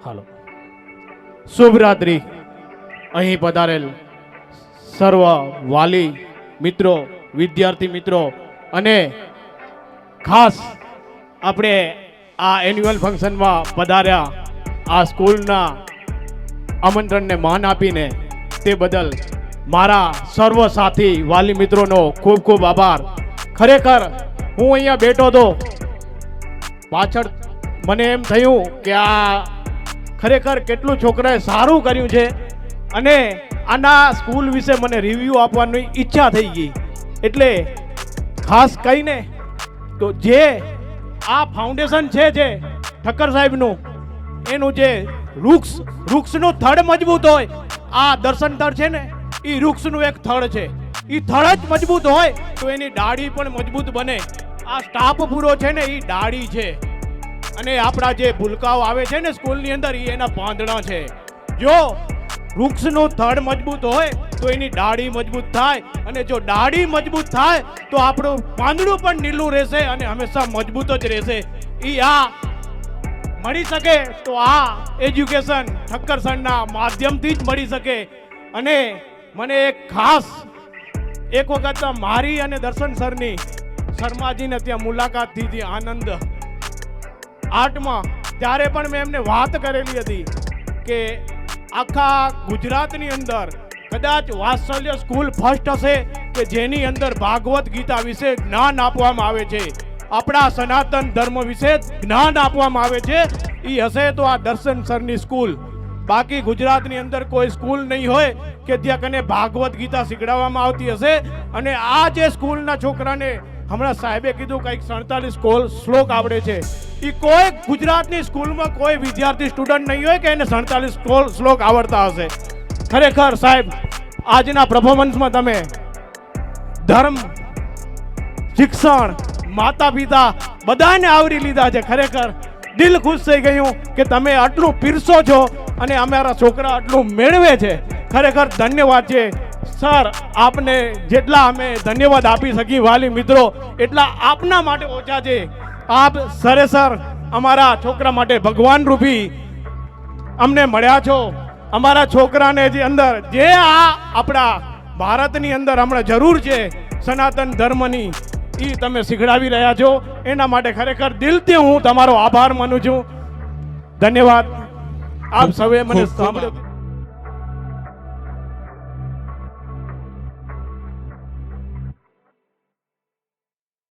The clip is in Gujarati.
હાલો. શુભ રાત્રિ. અહીં પધારેલ સર્વ વાલી મિત્રો, વિદ્યાર્થી મિત્રો અને ખાસ આપણે આ એન્યુઅલ ફંક્શનમાં પધાર્યા આ સ્કૂલના આમંત્રણને માન આપીને તે બદલ મારા સર્વ સાથી વાલી મિત્રોનો ખૂબ ખૂબ આભાર. ખરેખર હું અહીંયા બેઠો હતો, પાછળ મને એમ થયું કે આ ખરેખર કેટલું છોકરાએ સારું કર્યું છે અને આના સ્કૂલ વિશે મને રિવ્યૂ આપવાની ઈચ્છા થઈ ગઈ. એટલે ખાસ કહીને તો જે આ ફાઉન્ડેશન છે જે ઠક્કર સાહેબનું, એનું જે વૃક્ષનું થડ મજબૂત હોય, આ દર્શન થડ છે ને એ વૃક્ષનું એક થડ છે. એ થડ જ મજબૂત હોય તો એની ડાળી પણ મજબૂત બને. આ સ્ટાફ પૂરો છે ને એ ડાળી છે અને આપણા જે ભૂલકાઓ આવે છે ને સ્કૂલની અંદર એ એના પાંદડા છે. જો વૃક્ષનું થડ મજબૂત હોય તો એની ડાળી મજબૂત થાય અને જો ડાળી મજબૂત થાય તો આપણું પાંદડું પણ નીલું રહેશે અને હંમેશા મજબૂત જ રહેશે. એ આ મળી શકે તો આ એજ્યુકેશન ઠક્કર સરના માધ્યમથી જ મળી શકે. અને મને એક ખાસ એક વખત મારી અને દર્શન સરની શર્માજીને ત્યાં મુલાકાત થઈ હતી આનંદ આર્ટમાં, ત્યારે પણ મેં એમને વાત કરેલી હતી કે આખા ગુજરાતની અંદર કદાચ વાત્સલ્ય સ્કૂલ ફર્સ્ટ હશે કે જેની અંદર ભાગવત ગીતા વિશે જ્ઞાન આપવામાં આવે છે, આપણા સનાતન ધર્મ વિશે જ્ઞાન આપવામાં આવે છે. એ હશે તો આ દર્શન સરની સ્કૂલ. બાકી ગુજરાતની અંદર કોઈ સ્કૂલ નહીં હોય કે ત્યાં કને ભાગવત ગીતા શીખડાવવામાં આવતી હશે. અને આ જે સ્કૂલના છોકરાને હમણાં સાહેબે કીધું કંઈક 47 શ્લોક આવડે છે, એ કોઈ ગુજરાતની સ્કૂલમાં કોઈ વિદ્યાર્થી સ્ટુડન્ટ નહીં હોય કે એને 47 શ્લોક આવડતા હશે. ખરેખર સાહેબ આજના પરફોર્મન્સમાં તમે ધર્મ, શિક્ષણ, માતા પિતા બધાને આવરી લીધા છે. ખરેખર દિલ ખુશ થઈ ગયું કે તમે આટલું પીરસો છો અને અમારા છોકરા આટલું મેળવે છે. ખરેખર ધન્યવાદ છે સર. આપને જેટલા અમે ધન્યવાદ આપી શકીએ વાલી મિત્રો એટલા આપના માટે ઓછા છે. આપ સરેસર અમારા છોકરા માટે ભગવાન રૂપી અમને મળ્યા છો. અમારા છોકરાને જે અંદર જે આ આપણા ભારતની અંદર હમણાં જરૂર છે સનાતન ધર્મની, એ તમે શીખડાવી રહ્યા છો. એના માટે ખરેખર દિલથી હું તમારો આભાર માનું છું. ધન્યવાદ. આપ સૌએ મને સાંભળ્યું.